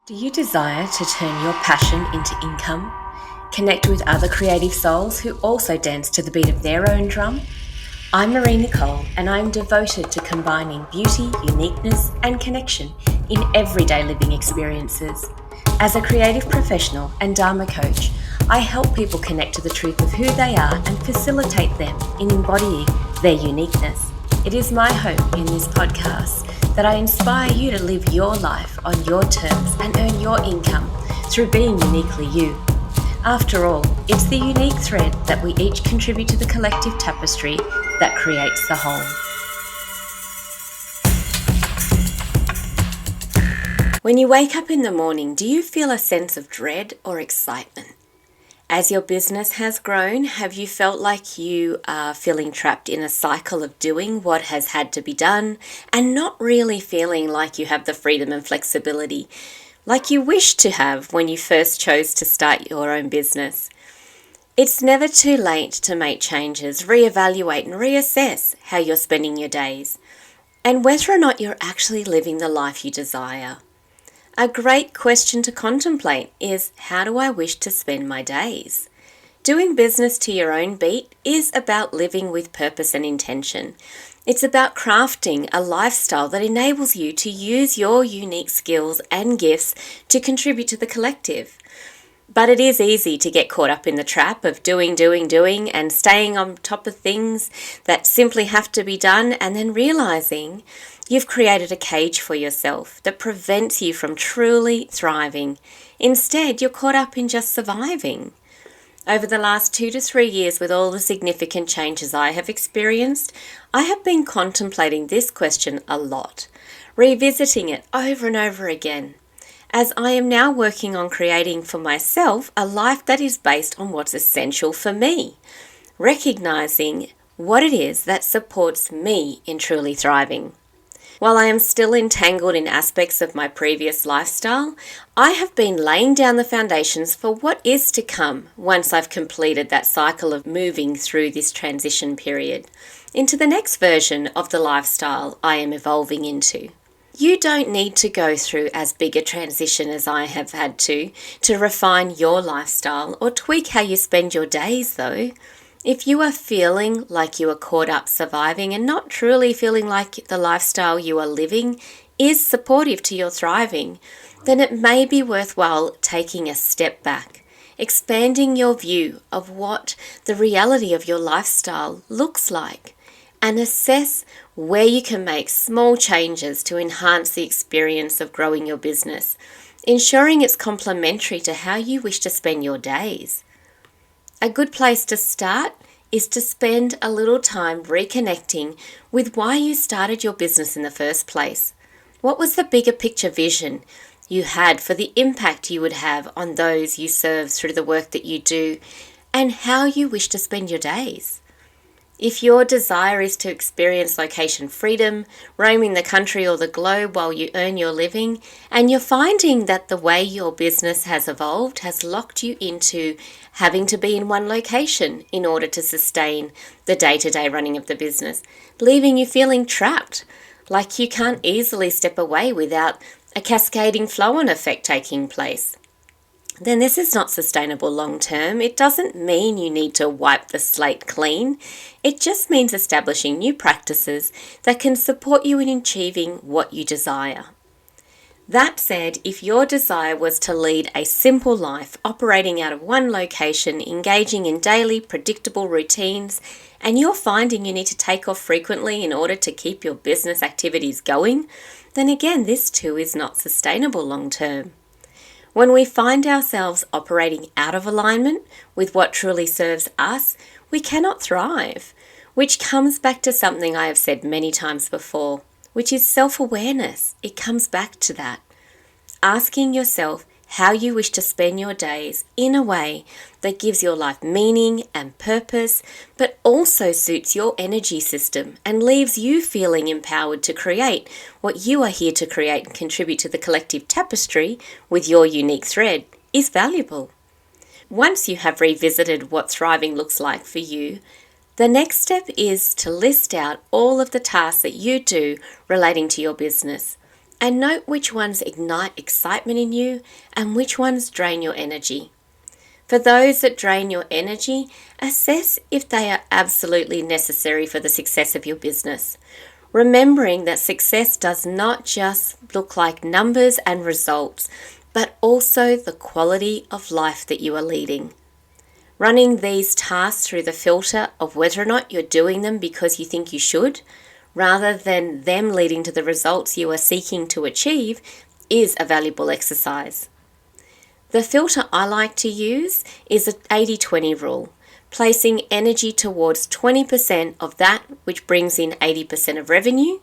Do you desire to turn your passion into income? Connect with other creative souls who also dance to the beat of their own drum? I'm Marie-Nicole, and I'm devoted to combining beauty, uniqueness, and connection in everyday living experiences. As a creative professional and Dharma coach, I help people connect to the truth of who they are and facilitate them in embodying their uniqueness. It is my hope in this podcast that I inspire you to live your life on your terms and earn your income through being uniquely you. After all, it's the unique thread that we each contribute to the collective tapestry that creates the whole. When you wake up in the morning, do you feel a sense of dread or excitement? As your business has grown, have you felt like you are feeling trapped in a cycle of doing what has had to be done and not really feeling like you have the freedom and flexibility like you wished to have when you first chose to start your own business? It's never too late to make changes, reevaluate and reassess how you're spending your days and whether or not you're actually living the life you desire. A great question to contemplate is, how do I wish to spend my days? Doing business to your own beat is about living with purpose and intention. It's about crafting a lifestyle that enables you to use your unique skills and gifts to contribute to the collective. But it is easy to get caught up in the trap of doing and staying on top of things that simply have to be done, and then realizing you've created a cage for yourself that prevents you from truly thriving. Instead, you're caught up in just surviving. Over the last 2 to 3 years, with all the significant changes I have experienced, I have been contemplating this question a lot, revisiting it over and over again, as I am now working on creating for myself a life that is based on what's essential for me, recognizing what it is that supports me in truly thriving. While I am still entangled in aspects of my previous lifestyle, I have been laying down the foundations for what is to come once I've completed that cycle of moving through this transition period into the next version of the lifestyle I am evolving into. You don't need to go through as big a transition as I have had to refine your lifestyle or tweak how you spend your days, though. If you are feeling like you are caught up surviving and not truly feeling like the lifestyle you are living is supportive to your thriving, then it may be worthwhile taking a step back, expanding your view of what the reality of your lifestyle looks like, and assess where you can make small changes to enhance the experience of growing your business, ensuring it's complementary to how you wish to spend your days. A good place to start is to spend a little time reconnecting with why you started your business in the first place. What was the bigger picture vision you had for the impact you would have on those you serve through the work that you do, and how you wish to spend your days? If your desire is to experience location freedom, roaming the country or the globe while you earn your living, and you're finding that the way your business has evolved has locked you into having to be in one location in order to sustain the day-to-day running of the business, leaving you feeling trapped, like you can't easily step away without a cascading flow-on effect taking place, then this is not sustainable long term. It doesn't mean you need to wipe the slate clean. It just means establishing new practices that can support you in achieving what you desire. That said, if your desire was to lead a simple life, operating out of one location, engaging in daily, predictable routines, and you're finding you need to take off frequently in order to keep your business activities going, then again, this too is not sustainable long term. When we find ourselves operating out of alignment with what truly serves us, we cannot thrive, which comes back to something I have said many times before, which is self-awareness. It comes back to that. Asking yourself how you wish to spend your days in a way that gives your life meaning and purpose, but also suits your energy system and leaves you feeling empowered to create what you are here to create and contribute to the collective tapestry with your unique thread is valuable. Once you have revisited what thriving looks like for you, the next step is to list out all of the tasks that you do relating to your business. and note which ones ignite excitement in you and which ones drain your energy. For those that drain your energy, assess if they are absolutely necessary for the success of your business. Remembering that success does not just look like numbers and results, but also the quality of life that you are leading. Running these tasks through the filter of whether or not you're doing them because you think you should, rather than them leading to the results you are seeking to achieve, is a valuable exercise. The filter I like to use is an 80-20 rule, placing energy towards 20% of that which brings in 80% of revenue,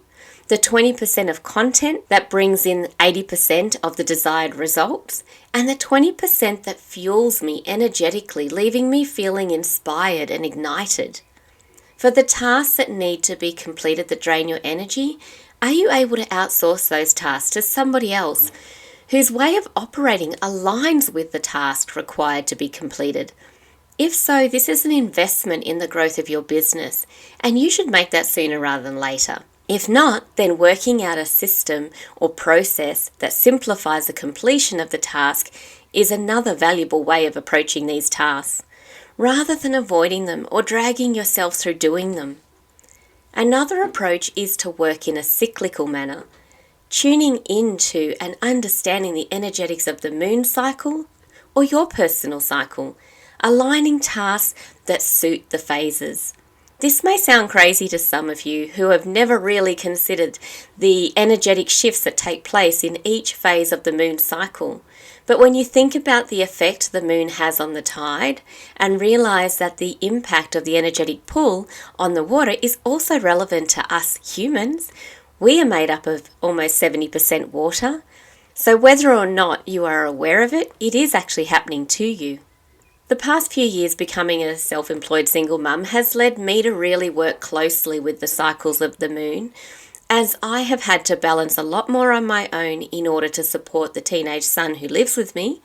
the 20% of content that brings in 80% of the desired results, and the 20% that fuels me energetically, leaving me feeling inspired and ignited. For the tasks that need to be completed that drain your energy, are you able to outsource those tasks to somebody else whose way of operating aligns with the task required to be completed? If so, this is an investment in the growth of your business, and you should make that sooner rather than later. If not, then working out a system or process that simplifies the completion of the task is another valuable way of approaching these tasks, rather than avoiding them or dragging yourself through doing them. Another approach is to work in a cyclical manner, tuning into and understanding the energetics of the moon cycle or your personal cycle, aligning tasks that suit the phases. This may sound crazy to some of you who have never really considered the energetic shifts that take place in each phase of the moon cycle. But when you think about the effect the moon has on the tide and realize that the impact of the energetic pull on the water is also relevant to us humans, we are made up of almost 70% water. So whether or not you are aware of it, it is actually happening to you. The past few years becoming a self-employed single mum has led me to really work closely with the cycles of the moon, as I have had to balance a lot more on my own in order to support the teenage son who lives with me,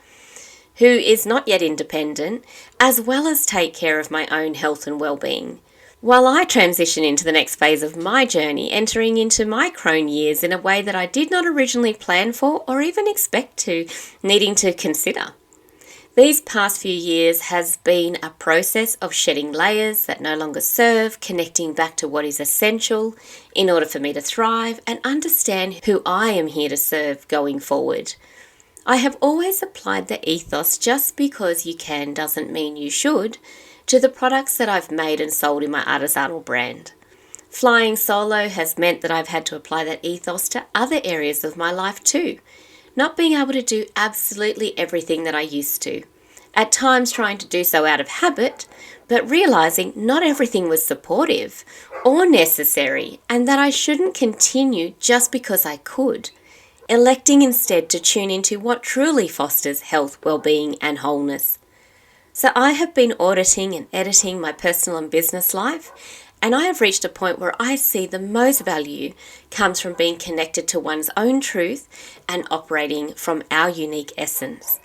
who is not yet independent, as well as take care of my own health and well-being, while I transition into the next phase of my journey, entering into my crone years in a way that I did not originally plan for or even expect to, needing to consider. These past few years has been a process of shedding layers that no longer serve, connecting back to what is essential in order for me to thrive and understand who I am here to serve going forward. I have always applied the ethos just because you can doesn't mean you should to the products that I've made and sold in my artisanal brand. Flying solo has meant that I've had to apply that ethos to other areas of my life too. Not being able to do absolutely everything that I used to. At times trying to do so out of habit, but realizing not everything was supportive or necessary and that I shouldn't continue just because I could. Electing instead to tune into what truly fosters health, well-being and wholeness. So I have been auditing and editing my personal and business life, and I have reached a point where I see the most value comes from being connected to one's own truth and operating from our unique essence.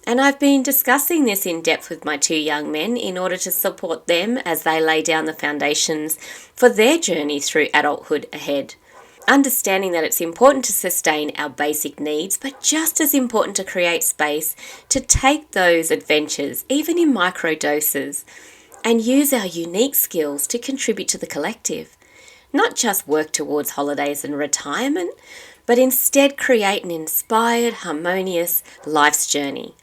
And I've been discussing this in depth with my two young men in order to support them as they lay down the foundations for their journey through adulthood ahead. Understanding that it's important to sustain our basic needs, but just as important to create space to take those adventures, even in micro doses, and use our unique skills to contribute to the collective. Not just work towards holidays and retirement, but instead create an inspired, harmonious life's journey.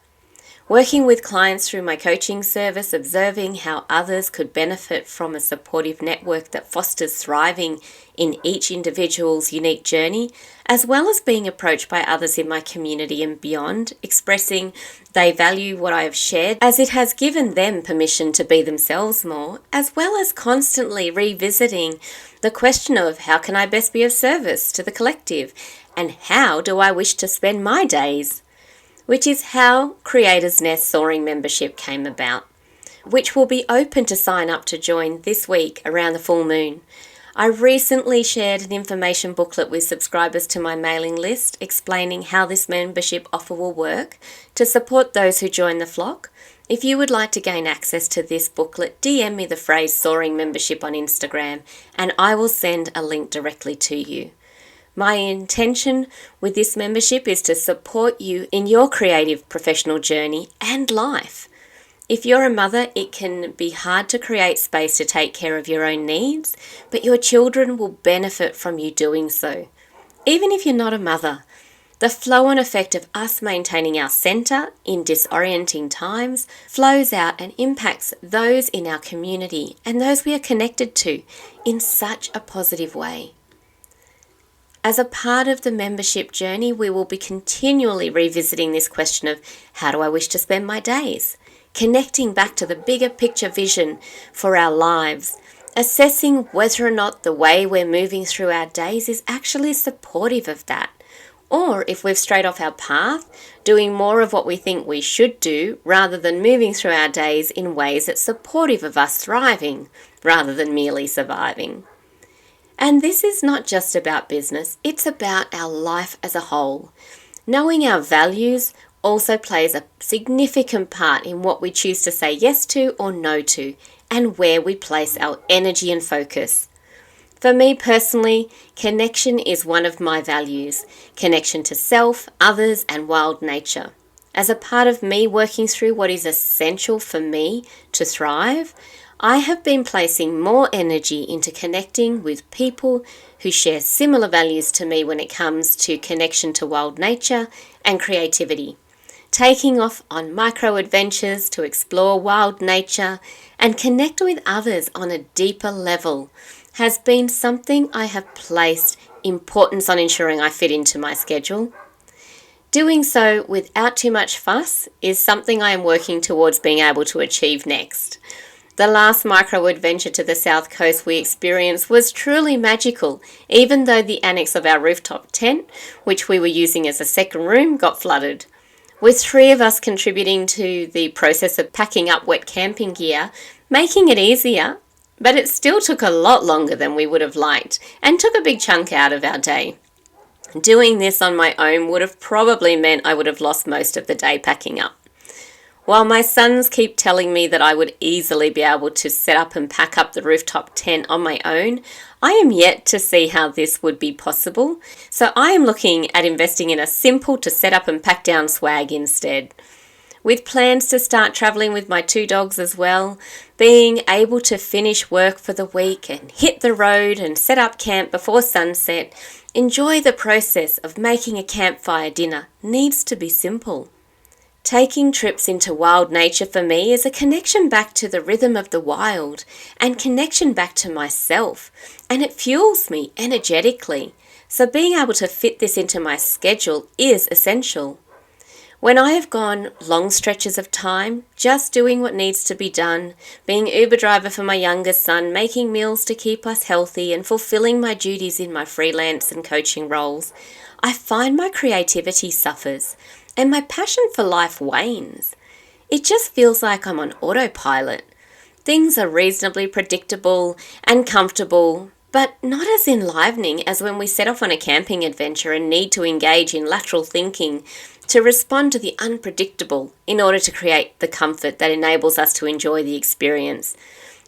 Working with clients through my coaching service, observing how others could benefit from a supportive network that fosters thriving in each individual's unique journey, as well as being approached by others in my community and beyond, expressing they value what I have shared as it has given them permission to be themselves more, as well as constantly revisiting the question of how can I best be of service to the collective and how do I wish to spend my days? Which is how Creators Nest Soaring membership came about, which will be open to sign up to join this week around the full moon. I recently shared an information booklet with subscribers to my mailing list explaining how this membership offer will work to support those who join the flock. If you would like to gain access to this booklet, DM me the phrase Soaring Membership on Instagram and I will send a link directly to you. My intention with this membership is to support you in your creative professional journey and life. If you're a mother, it can be hard to create space to take care of your own needs, but your children will benefit from you doing so. Even if you're not a mother, the flow-on effect of us maintaining our centre in disorienting times flows out and impacts those in our community and those we are connected to in such a positive way. As a part of the membership journey, we will be continually revisiting this question of how do I wish to spend my days? Connecting back to the bigger picture vision for our lives, assessing whether or not the way we're moving through our days is actually supportive of that. Or if we've strayed off our path, doing more of what we think we should do rather than moving through our days in ways that's supportive of us thriving rather than merely surviving. And this is not just about business, it's about our life as a whole. Knowing our values also plays a significant part in what we choose to say yes to or no to, and where we place our energy and focus. For me personally, connection is one of my values. Connection to self, others, and wild nature. As a part of me working through what is essential for me to thrive, I have been placing more energy into connecting with people who share similar values to me when it comes to connection to wild nature and creativity. Taking off on micro adventures to explore wild nature and connect with others on a deeper level has been something I have placed importance on ensuring I fit into my schedule. Doing so without too much fuss is something I am working towards being able to achieve next. The last micro adventure to the South Coast we experienced was truly magical, even though the annex of our rooftop tent, which we were using as a second room, got flooded. With 3 of us contributing to the process of packing up wet camping gear, making it easier, but it still took a lot longer than we would have liked and took a big chunk out of our day. Doing this on my own would have probably meant I would have lost most of the day packing up. While my sons keep telling me that I would easily be able to set up and pack up the rooftop tent on my own, I am yet to see how this would be possible, so I am looking at investing in a simple to set up and pack down swag instead. With plans to start travelling with my 2 dogs as well, being able to finish work for the week and hit the road and set up camp before sunset, enjoy the process of making a campfire dinner needs to be simple. Taking trips into wild nature for me is a connection back to the rhythm of the wild and connection back to myself, and it fuels me energetically. So being able to fit this into my schedule is essential. When I have gone long stretches of time just doing what needs to be done, being Uber driver for my youngest son, making meals to keep us healthy and fulfilling my duties in my freelance and coaching roles, I find my creativity suffers and my passion for life wanes. It just feels like I'm on autopilot. Things are reasonably predictable and comfortable, but not as enlivening as when we set off on a camping adventure and need to engage in lateral thinking to respond to the unpredictable in order to create the comfort that enables us to enjoy the experience.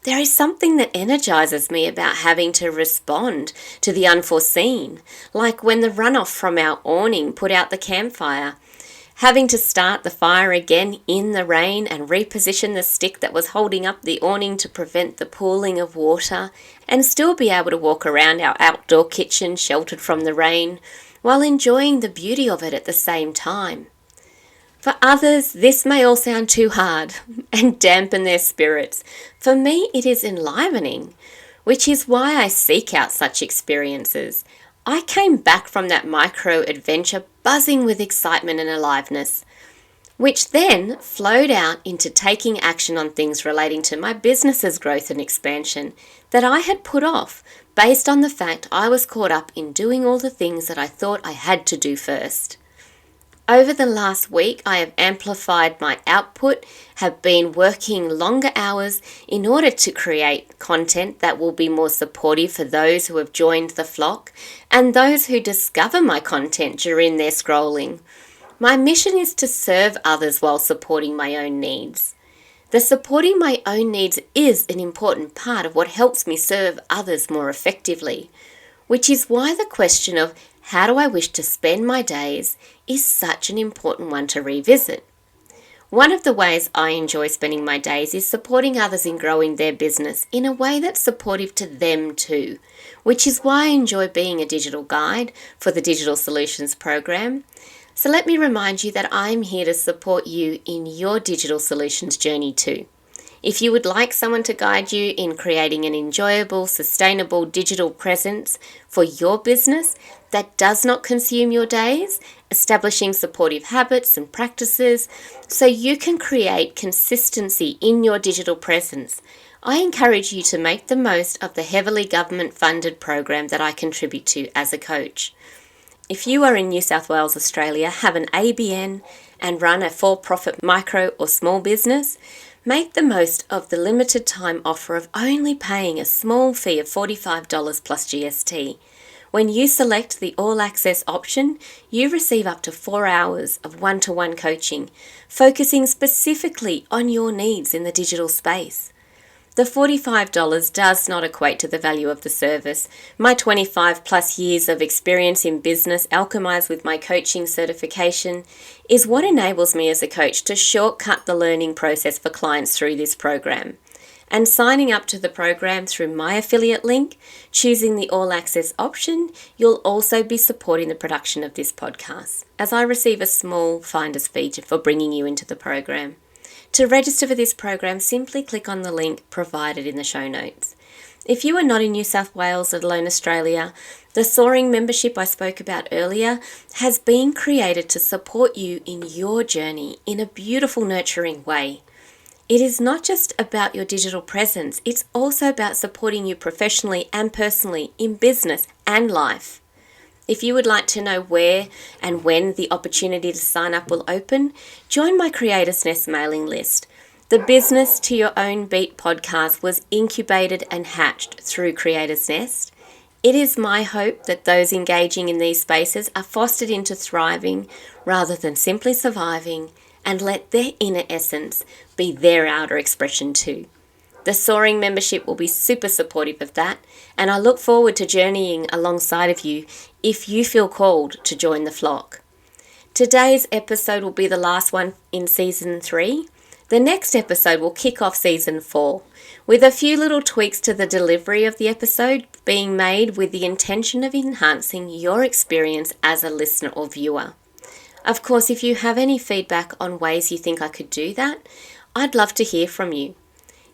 There is something that energizes me about having to respond to the unforeseen, like when the runoff from our awning put out the campfire. Having to start the fire again in the rain and reposition the stick that was holding up the awning to prevent the pooling of water, and still be able to walk around our outdoor kitchen sheltered from the rain, while enjoying the beauty of it at the same time. For others, this may all sound too hard and dampen their spirits. For me, it is enlivening, which is why I seek out such experiences. I came back from that micro adventure buzzing with excitement and aliveness, which then flowed out into taking action on things relating to my business's growth and expansion that I had put off based on the fact I was caught up in doing all the things that I thought I had to do first. Over the last week, I have amplified my output, have been working longer hours in order to create content that will be more supportive for those who have joined the flock and those who discover my content during their scrolling. My mission is to serve others while supporting my own needs. The supporting my own needs is an important part of what helps me serve others more effectively, which is why the question of how do I wish to spend my days is such an important one to revisit. One of the ways I enjoy spending my days is supporting others in growing their business in a way that's supportive to them too, which is why I enjoy being a digital guide for the Digital Solutions program. So let me remind you that I'm here to support you in your digital solutions journey too. If you would like someone to guide you in creating an enjoyable, sustainable digital presence for your business that does not consume your days, establishing supportive habits and practices so you can create consistency in your digital presence, I encourage you to make the most of the heavily government-funded program that I contribute to as a coach. If you are in New South Wales, Australia, have an ABN and run a for-profit micro or small business, make the most of the limited time offer of only paying a small fee of $45 plus GST. When you select the All Access option, you receive up to 4 hours of one-to-one coaching, focusing specifically on your needs in the digital space. The $45 does not equate to the value of the service. My 25 plus years of experience in business, alchemized with my coaching certification, is what enables me as a coach to shortcut the learning process for clients through this program. And signing up to the program through my affiliate link, choosing the All Access option, you'll also be supporting the production of this podcast, as I receive a small finder's fee for bringing you into the program. To register for this program, simply click on the link provided in the show notes. If you are not in New South Wales, let alone Australia, the Soaring membership I spoke about earlier has been created to support you in your journey in a beautiful, nurturing way. It is not just about your digital presence, it's also about supporting you professionally and personally in business and life. If you would like to know where and when the opportunity to sign up will open, join my Creator's Nest mailing list. The Business to Your Own Beat podcast was incubated and hatched through Creator's Nest. It is my hope that those engaging in these spaces are fostered into thriving rather than simply surviving, and let their inner essence be their outer expression too. The Soaring membership will be super supportive of that, and I look forward to journeying alongside of you if you feel called to join the flock. Today's episode will be the last one in Season 3. The next episode will kick off Season 4, with a few little tweaks to the delivery of the episode being made with the intention of enhancing your experience as a listener or viewer. Of course, if you have any feedback on ways you think I could do that, I'd love to hear from you.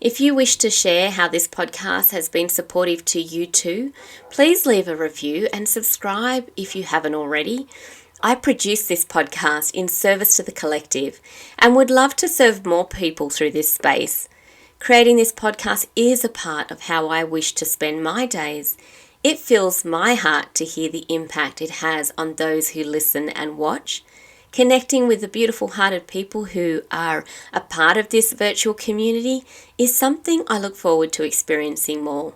If you wish to share how this podcast has been supportive to you too, please leave a review and subscribe if you haven't already. I produce this podcast in service to the collective and would love to serve more people through this space. Creating this podcast is a part of how I wish to spend my days. It fills my heart to hear the impact it has on those who listen and watch. Connecting with the beautiful-hearted people who are a part of this virtual community is something I look forward to experiencing more.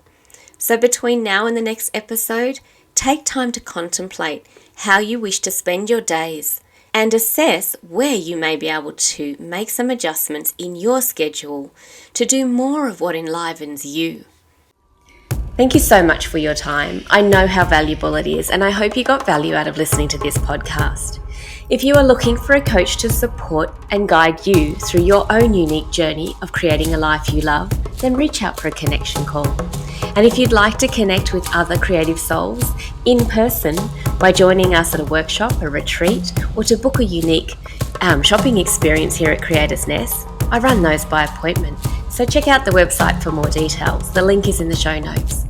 So between now and the next episode, take time to contemplate how you wish to spend your days and assess where you may be able to make some adjustments in your schedule to do more of what enlivens you. Thank you so much for your time. I know how valuable it is, and I hope you got value out of listening to this podcast. If you are looking for a coach to support and guide you through your own unique journey of creating a life you love, then reach out for a connection call. And if you'd like to connect with other creative souls in person by joining us at a workshop, a retreat, or to book a unique shopping experience here at Creator's Nest, I run those by appointment. So check out the website for more details. The link is in the show notes.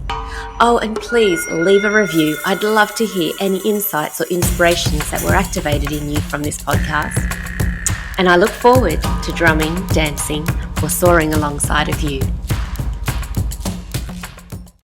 Oh, and please leave a review. I'd love to hear any insights or inspirations that were activated in you from this podcast. And I look forward to drumming, dancing, or soaring alongside of you.